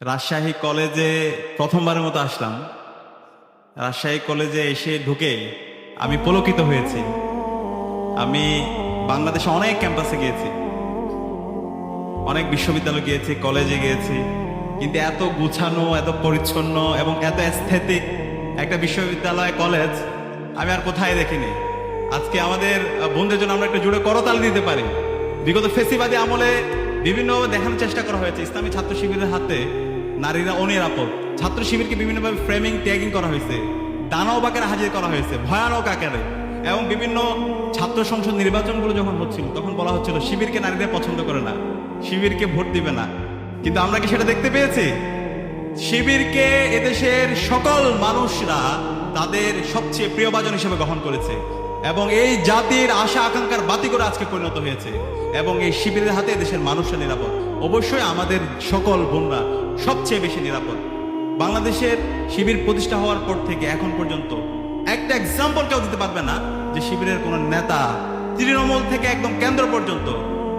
রাজশাহী কলেজে প্রথমবারের মতো আসলাম। রাজশাহী কলেজে এসে ঢুকে আমি পুলকিত হয়েছি। আমি বাংলাদেশে অনেক ক্যাম্পাসে গিয়েছি, অনেক বিশ্ববিদ্যালয় গিয়েছি, কলেজে গিয়েছি, কিন্তু এত গুছানো, এত পরিচ্ছন্ন এবং এত অ্যাস্থেটিক একটা বিশ্ববিদ্যালয় কলেজ আমি আর কোথায় দেখিনি। আজকে আমাদের বন্ধুদের জন্য আমরা একটা জুড়ে করতাল দিতে পারি। বিগত ফেসিবাদী আমলে বিভিন্নভাবে দেখানোর চেষ্টা করা হয়েছে ইসলামী ছাত্র শিবিরের হাতে নারীরা অনিরাপদ। ছাত্র শিবিরকে বিভিন্নভাবে ফ্রেমিং, ট্যাগিং করা হয়েছে, দানব আকারে হাজির করা হয়েছে, ভয়ানক আকারে। এবং বিভিন্ন ছাত্র সংসদ নির্বাচনগুলো যখন হচ্ছিল তখন বলা হচ্ছিল শিবিরকে নারীরা পছন্দ করে না, শিবিরকে ভোট দিবে না। কিন্তু আমরা কি সেটা দেখতে পেয়েছি? শিবিরকে এদেশের সকল মানুষরা তাদের সবচেয়ে প্রিয়ভাজন হিসেবে গ্রহণ করেছে এবং এই জাতির আশা আকাঙ্ক্ষার বাতি করে আজকে পরিণত হয়েছে। এবং এই শিবিরের হাতে দেশের মানুষরা নিরাপদ। অবশ্যই আমাদের সকল বোনরা সবচেয়ে বেশি নিরাপদ। বাংলাদেশের শিবির প্রতিষ্ঠা হওয়ার পর থেকে এখন পর্যন্ত একটা এক্সাম্পল কেউ দিতে পারবে না যে শিবিরের কোনো নেতা তৃণমূল থেকে একদম কেন্দ্র পর্যন্ত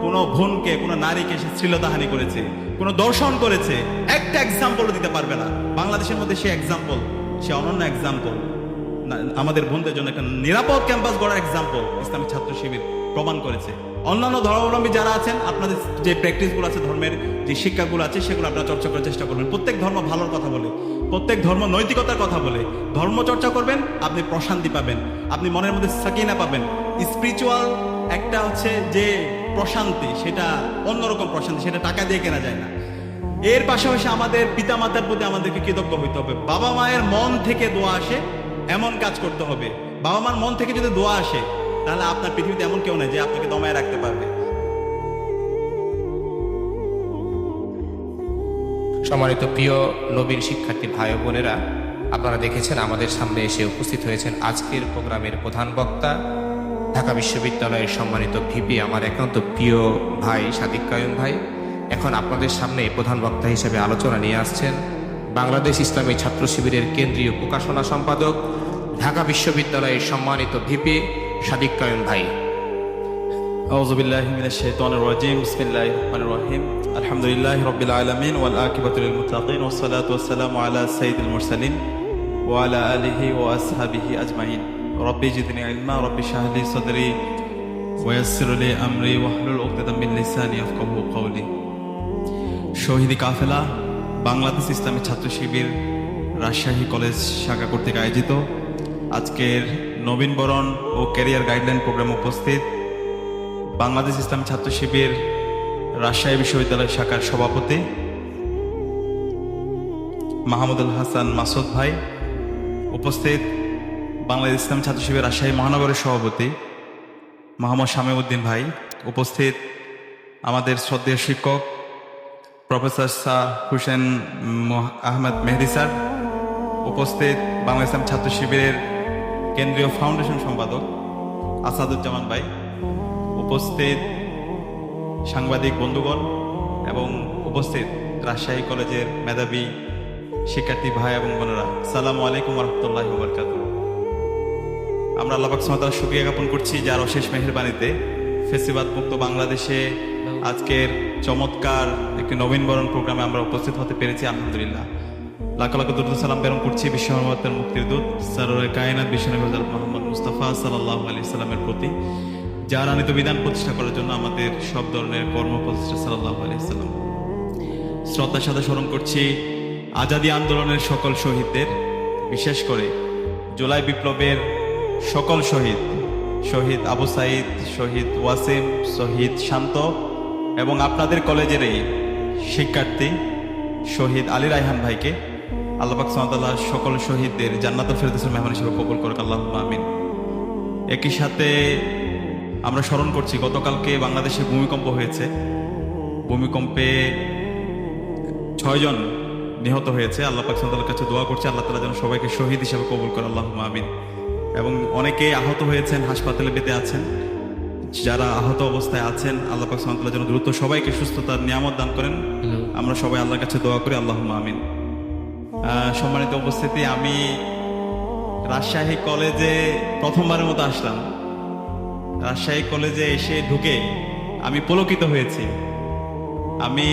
কোনো বোনকে, কোনো নারীকে সে শ্লীলতাহানি করেছে, কোনো দর্শন করেছে, একটা এক্সাম্পলও দিতে পারবে না। বাংলাদেশের মধ্যে সে এক্সাম্পল, সে অনন্য এক্সাম্পল। আমাদের বোনদের জন্য একটা নিরাপদ ক্যাম্পাস গড়ার এক্সাম্পল ইসলামী ছাত্র শিবির প্রমাণ করেছে। অন্যান্য ধর্মাবলম্বী যারা আছেন, আপনাদের যে প্র্যাকটিসগুলো আছে, ধর্মের যে শিক্ষাগুলো আছে, সেগুলো আপনারা চর্চা করার চেষ্টা করবেন। প্রত্যেক ধর্ম ভালোর কথা বলে, প্রত্যেক ধর্ম নৈতিকতার কথা বলে ধর্ম চর্চা করবেন, আপনি প্রশান্তি পাবেন, আপনি মনের মধ্যে সাকিনা পাবেন। স্পিরিচুয়াল একটা হচ্ছে যে প্রশান্তি, সেটা অন্যরকম প্রশান্তি, সেটা টাকা দিয়ে কেনা যায় না। এর পাশাপাশি আমাদের পিতা মাতার প্রতি আমাদেরকে কৃতজ্ঞ হইতে হবে। বাবা মায়ের মন থেকে দোয়া আসে এমন কাজ করতে হবে। বাবা মার মন থেকে যদি দোয়া আসে তাহলে আপনার পৃথিবীতে এমন কেউ নেই যে আপনাকে দমায় রাখতে পারবে। সম্মানিত প্রিয় নবীন শিক্ষার্থী ভাই ও বোনেরা, আপনারা দেখেছেন আমাদের সামনে এসে উপস্থিত হয়েছেন আজকের প্রোগ্রামের প্রধান বক্তা, ঢাকা বিশ্ববিদ্যালয়ের সম্মানিত ভিপি, আমার একান্ত প্রিয় ভাই সাদিক কায়ুম ভাই। এখন আপনাদের সামনে প্রধান বক্তা হিসেবে আলোচনা নিয়ে আসছেন বাংলাদেশ ইসলামী ছাত্র শিবিরের কেন্দ্রীয় প্রকাশনা সম্পাদক, ঢাকা বিশ্ববিদ্যালয়ের সম্মানিত ভিপি সাদিক কায়ুম ভাই। আউযু বিল্লাহি মিনাশ শাইতানির রাজিম। বিসমিল্লাহির রহমানির রহিম। আলহামদুলিল্লাহি রাব্বিল আলামিন ওয়াল আকিবাতু লিল মুত্তাকিন ওয়াস সালাতু ওয়াস সালামু আলা সাইয়্যিদিল মুরসালিন ওয়া আলা আলিহি ওয়া আসহাবিহি আজমাইন। রব্বি জিদনি ইলমা, রব্বি ইশরাহ লি সাদরি ওয়া ইয়াসসির লি আমরি ওয়াহলুল উকদাতাম মিন লিসানি ইয়াফকাহু কওলি। শহীদি কাফেলা বাংলাদেশ ইসলামী ছাত্র শিবির রাজশাহী কলেজ শাখা কর্তৃক আয়োজিত আজকের নবীনবরণ ও ক্যারিয়ার গাইডলাইন প্রোগ্রাম উপস্থিত বাংলাদেশ ইসলামী ছাত্র শিবির রাজশাহী বিশ্ববিদ্যালয় শাখার সভাপতি মাহমুদুল হাসান মাসুদ ভাই, উপস্থিত বাংলাদেশ ইসলামী ছাত্র শিবির রাজশাহী মহানগরের সভাপতি মোহাম্মদ শামীউদ্দিন ভাই, উপস্থিত আমাদের শ্রদ্ধেয় শিক্ষক প্রফেসর শাহ হুসেন আহমেদ মেহেদি স্যার, উপস্থিত বাংলাদেশ ইসলামী ছাত্র শিবিরের কেন্দ্রীয় ফাউন্ডেশন সম্পাদক আসাদুজ্জামান ভাই, উপস্থিত সাংবাদিক বন্ধুগণ এবং উপস্থিত রাজশাহী কলেজের মেধাবী শিক্ষার্থী ভাই এবং বোনেরা, আসসালামু আলাইকুম ওয়া রাহমাতুল্লাহি ওয়া বারাকাতুহু। আমরা আল্লাহ পাক সুবহানাহু ওয়া তাআলার শুকরিয়া জ্ঞাপন করছি যার অশেষ মেহেরবানিতে ফেসিবাদ মুক্ত বাংলাদেশে আজকের চমৎকার একটি নবীনবরণ প্রোগ্রামে আমরা উপস্থিত হতে পেরেছি। আলহামদুলিল্লাহ, লাখ লাখ দরুদ সালাম প্রেরণ করছি বিশ্ব মানবতার মুক্তির দূত সরওয়ারে কায়নাত বিশ্বনবী হযরত মুহাম্মদ মুস্তাফা সাল্লাল্লাহু আলাইহি সাল্লামের প্রতি, যার আনিত বিধান প্রতিষ্ঠা করার জন্য আমাদের সব ধরনের কর্ম প্রতিষ্ঠা সাল্লাল্লাহু আলাইহি সাল্লাম। শ্রদ্ধার সাথে স্মরণ করছি আজাদী আন্দোলনের সকল শহীদদের, বিশেষ করে জুলাই বিপ্লবের সকল শহীদ, শহীদ আবু সাইদ, শহীদ ওয়াসিম, শহীদ শান্ত এবং আপনাদের কলেজের এই শিক্ষার্থী শহীদ আলী রায়হান ভাইকে আল্লাহ পাক সুবহানাহু ওয়া তাআলা সকল শহীদদের জান্নাতুল ফেরদৌসের মেহমান হিসেবে কবুল করুক, আল্লাহুম্মা আমিন। একই সাথে আমরা স্মরণ করছি গতকালকে বাংলাদেশে ভূমিকম্প হয়েছে। ভূমিকম্পে 6 জন নিহত হয়েছে। আল্লাহ পাক সুবহানাহু ওয়া তাআলার কাছে দোয়া করছি আল্লাহ তাআলা যেন সবাইকে শহীদ হিসেবে কবুল করে, আল্লাহুম্মা আমিন। এবং অনেকেই আহত হয়েছেন, হাসপাতালে বেঁধে আছেন। যারা আহত অবস্থায় আছেন আল্লাহ পাক সুবহানাহু ওয়া তাআলা যেন দ্রুত সবাইকে সুস্থতার নিয়ামত দান করেন। আমরা সবাই আল্লাহর কাছে দোয়া করি, আল্লাহুম্মা আমিন। সম্মানিত উপস্থিতি, আমি রাজশাহী কলেজে প্রথমবারের মতো আসলাম। রাজশাহী কলেজে এসে ঢুকে আমি পুলকিত হয়েছি। আমি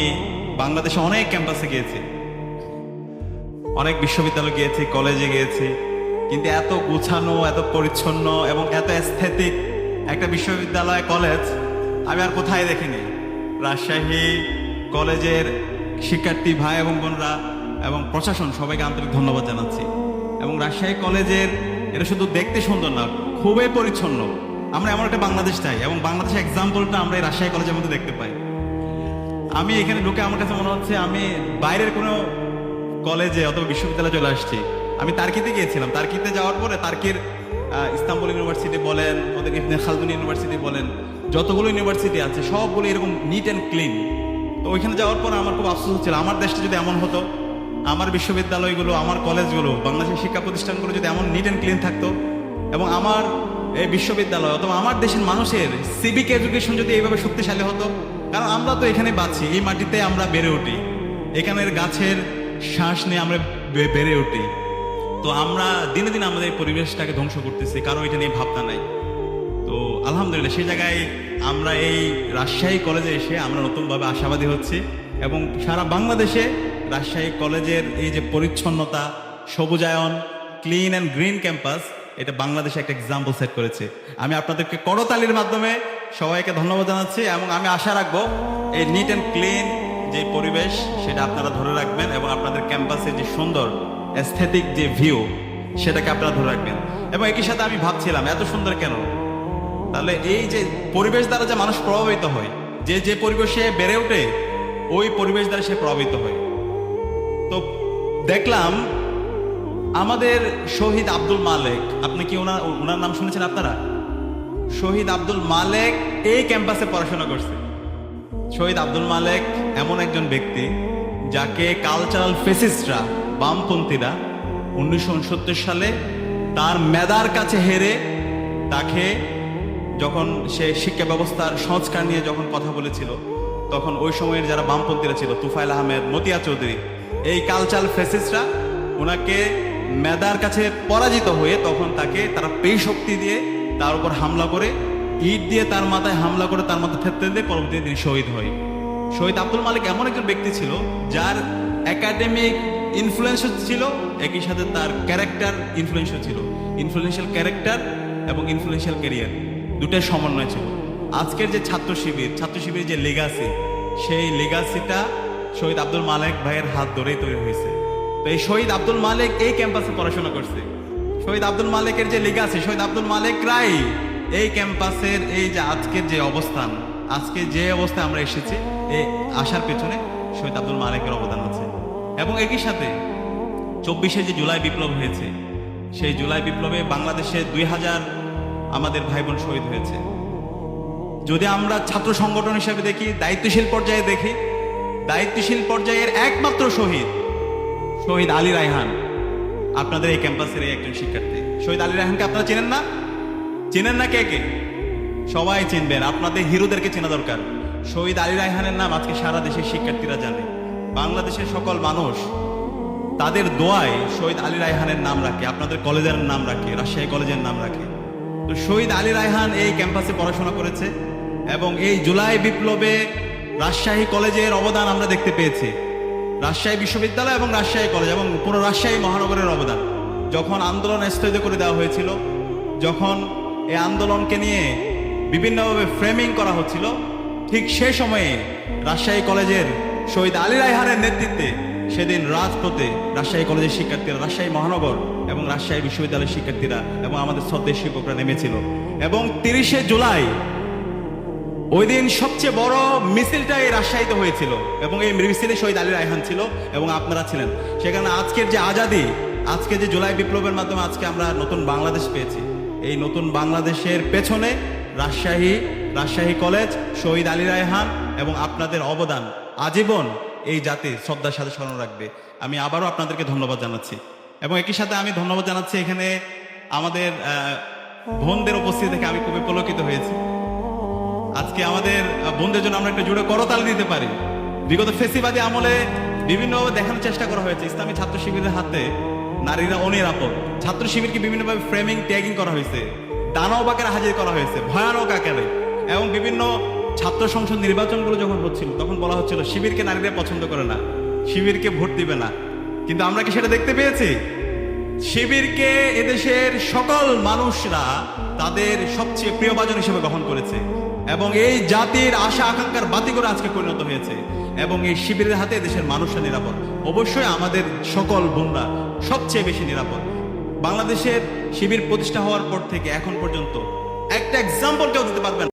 বাংলাদেশে অনেক ক্যাম্পাসে গিয়েছি, অনেক বিশ্ববিদ্যালয় গিয়েছি, কলেজে গিয়েছি, কিন্তু এত গুছানো, এত পরিচ্ছন্ন এবং এত অ্যাস্থেটিক একটা বিশ্ববিদ্যালয়, কলেজ আমি আর কোথায় দেখিনি। রাজশাহী কলেজের শিক্ষার্থী ভাই এবং বোনরা এবং প্রশাসন সবাইকে আন্তরিক ধন্যবাদ জানাচ্ছি। এবং রাজশাহী কলেজের এটা শুধু দেখতে সুন্দর না, খুবই পরিচ্ছন্ন। আমরা এমন একটা বাংলাদেশ চাই এবং বাংলাদেশের এক্সাম্পলটা আমরা এই রাজশাহী কলেজের মধ্যে দেখতে পাই। আমি এখানে ঢুকে আমার কাছে মনে হচ্ছে আমি বাইরের কোনো কলেজে অথবা বিশ্ববিদ্যালয়ে চলে আসছি। আমি তার্কিতে গিয়েছিলাম, তার্কিতে যাওয়ার পরে তার্কির ইস্তাম্বুল ইউনিভার্সিটি বলেন, ওদের ইবনে খালদুন ইউনিভার্সিটি বলেন, যতগুলো ইউনিভার্সিটি আছে সবগুলো এরকম নিট অ্যান্ড ক্লিন। তো ওইখানে যাওয়ার পর আমার খুব আফসোস হচ্ছিল, আমার দেশটা যদি এমন হতো, আমার বিশ্ববিদ্যালয়গুলো, আমার কলেজগুলো, বাংলাদেশের শিক্ষা প্রতিষ্ঠানগুলো যদি এমন নিট অ্যান্ড ক্লিন থাকতো, এবং আমার এই বিশ্ববিদ্যালয় অথবা আমার দেশের মানুষের সিভিক এডুকেশন যদি এইভাবে শক্তিশালী হতো। কারণ আমরা তো এখানে বাঁচি, এই মাটিতে আমরা বেড়ে উঠি, এখানের গাছের শ্বাস নিয়ে আমরা বেড়ে উঠি। তো আমরা দিনে দিনে আমাদের এই পরিবেশটাকে ধ্বংস করতেছি, কারণ এটা নিয়ে ভাবনা নাই। তো আলহামদুলিল্লাহ সেই জায়গায় আমরা এই রাজশাহী কলেজে এসে আমরা নতুনভাবে আশাবাদী হচ্ছি, এবং সারা বাংলাদেশে রাজশাহী কলেজের এই যে পরিচ্ছন্নতা, সবুজায়ন, ক্লিন অ্যান্ড গ্রিন ক্যাম্পাস, এটা বাংলাদেশে একটা এক্সাম্পল সেট করেছে। আমি আপনাদেরকে করতালির মাধ্যমে সবাইকে ধন্যবাদ জানাচ্ছি, এবং আমি আশা রাখবো এই নিট অ্যান্ড ক্লিন যে পরিবেশ সেটা আপনারা ধরে রাখবেন, এবং আপনাদের ক্যাম্পাসের যে সুন্দর অ্যাস্থেটিক যে ভিউ সেটাকে আপনারা ধরে রাখবেন। এবং একই সাথে আমি ভাবছিলাম এত সুন্দর কেন, তাহলে এই যে পরিবেশ দ্বারা যে মানুষ প্রভাবিত হয়, যে যে পরিবেশে বেড়ে ওঠে ওই পরিবেশ দ্বারা সে প্রভাবিত হয়। তো দেখলাম আমাদের শহীদ আব্দুল মালেক, আপনি কি ওনার নাম শুনেছেন আপনারা? শহীদ আব্দুল মালেক এই ক্যাম্পাসে পড়াশোনা করছে। শহীদ আব্দুল মালেক এমন একজন ব্যক্তি যাকে কালচারাল ফেসিস্টরা, বামপন্থীরা 1969 সালে তার মেধার কাছে হেরে তাকে, যখন সে শিক্ষা ব্যবস্থার সংস্কার নিয়ে যখন কথা বলেছিল, তখন ওই সময়ের যারা বামপন্থীরা ছিল, তুফাইল আহমেদ, মতিয়া চৌধুরী, এই কালচারাল ফেসিস্টরা ওনাকে মেধার কাছে পরাজিত হয়ে তখন তাকে তারা পেই শক্তি দিয়ে তার উপর হামলা করে, ইট দিয়ে তার মাথায় হামলা করে তার মাথা থেতলে দিয়ে পরবর্তীতে তিনি শহীদ হয়। শহীদ আব্দুল মালিক এমন একজন ব্যক্তি ছিল যার একাডেমিক ইনফ্লুয়েন্স ছিল, একই সাথে তার ক্যারেক্টার ইনফ্লুয়েন্সিয়াল ছিল। ইনফ্লুয়েন্সিয়াল ক্যারেক্টার এবং ইনফ্লুয়েন্সিয়াল ক্যারিয়ার দুটার সমন্বয় ছিল। আজকের যে ছাত্র শিবির যে লেগাসি, সেই লেগাসিটা শহীদ আব্দুল মালিক ভাইয়ের হাত ধরেই তৈরি হয়েছে। তো এই শহীদ আব্দুল মালিক এই ক্যাম্পাসে পড়াশোনা করছে। শহীদ আব্দুল মালিকের যে লেগাসি, শহীদ আব্দুল মালিকরাই এই ক্যাম্পাসের এই যে আজকের যে অবস্থান, আজকে যে অবস্থায় আমরা এসেছি, এই আসার পেছনে শহীদ আব্দুল মালিকের অবদান আছে। এবং একই সাথে 24শে যে জুলাই বিপ্লব হয়েছে, সেই জুলাই বিপ্লবে বাংলাদেশে 2000 আমাদের ভাই বোন শহীদ হয়েছে। যদি আমরা ছাত্র সংগঠন হিসেবে দেখি, দায়িত্বশীল পর্যায়ে দেখি, দায়িত্বশীল পর্যায়ের একমাত্র শহীদ আলী রায়হান আপনাদের এই ক্যাম্পাসের এই একজন শিক্ষার্থী। শহীদ আলী রায়হানকে আপনারা চেনেন না? চেনেন না? কে কে? সবাই চিনবেন, আপনাদের হিরোদেরকে চেনা দরকার। শহীদ আলী রায়হানের নাম আজকে সারা দেশের শিক্ষার্থীরা জানে, বাংলাদেশের সকল মানুষ তাদের দোয়ায় শহীদ আলী রায়হানের নাম রাখে, আপনাদের কলেজের নাম রাখে, রাজশাহী কলেজের নাম রাখে। তো শহীদ আলী রায়হান এই ক্যাম্পাসে পড়াশোনা করেছে, এবং এই জুলাই বিপ্লবে রাজশাহী কলেজের অবদান আমরা দেখতে পেয়েছি। রাজশাহী বিশ্ববিদ্যালয় এবং রাজশাহী কলেজ এবং পুরো রাজশাহী মহানগরের অবদান। যখন আন্দোলন স্থগিত করে দেওয়া হয়েছিল, যখন এই আন্দোলনকে নিয়ে বিভিন্নভাবে ফ্রেমিং করা হচ্ছিল, ঠিক সে সময়ে রাজশাহী কলেজের শহীদ আলী রায়হানের নেতৃত্বে সেদিন রাজপথে রাজশাহী কলেজের শিক্ষার্থীরা, রাজশাহী মহানগর এবং রাজশাহী বিশ্ববিদ্যালয়ের শিক্ষার্থীরা এবং আমাদের শ্রদ্ধেয় শিক্ষকরা নেমেছিল। এবং 30শে জুলাই ওই দিন সবচেয়ে বড় মিছিলটা এই রাজশাহীতে হয়েছিল, এবং এই মিছিলে শহীদ আলী রায়হান ছিল এবং আপনারা ছিলেন সেখানে। আজকের যে আজাদি, আজকে যে জুলাই বিপ্লবের মাধ্যমে আজকে আমরা নতুন বাংলাদেশ পেয়েছি, এই নতুন বাংলাদেশের পেছনে রাজশাহী কলেজ, শহীদ আলী রায়হান এবং আপনাদের অবদান আজীবন এই জাতি শ্রদ্ধার সাথে স্মরণ রাখবে। আমি আবারও আপনাদেরকে ধন্যবাদ জানাচ্ছি, এবং একই সাথে আমি ধন্যবাদ জানাচ্ছি এখানে আমাদের বোনদের উপস্থিতি থেকে আমি খুবই পুলকিত হয়েছি। আজকে আমাদের বোনদের জন্য আমরা একটা জুড়ে করতালি দিতে পারি। বিগত ফেসিবাদী আমলে বিভিন্নভাবে দেখানোর চেষ্টা করা হয়েছে ইসলামী ছাত্র শিবিরের হাতে নারীরা অনিরাপদ, ছাত্র শিবিরকে বিভিন্নভাবে ফ্রেমিং, ট্যাগিং করা হয়েছে, দানব আকারে হাজির করা হয়েছে, ভয়ানক আকারে। এবং বিভিন্ন ছাত্র সংসদ নির্বাচনগুলো যখন হচ্ছিল তখন বলা হচ্ছিল শিবিরকে নারীরা পছন্দ করে না, শিবিরকে ভোট দিবে না। কিন্তু আমরা কি সেটা দেখতে পেয়েছি? শিবিরকে এদেশের সকল মানুষরা তাদের সবচেয়ে প্রিয়ভাজন হিসেবে গ্রহণ করেছে এবং এই জাতির আশা আকাঙ্ক্ষার বাতিঘরে আজকে পরিণত হয়েছে এবং এই শিবিরের হাতে দেশের মানুষরা নিরাপদ। অবশ্যই আমাদের সকল বোনরা সবচেয়ে বেশি নিরাপদ। বাংলাদেশের শিবির প্রতিষ্ঠা হওয়ার পর থেকে এখন পর্যন্ত একটা এক্সাম্পল কেউ দিতে পারবেন?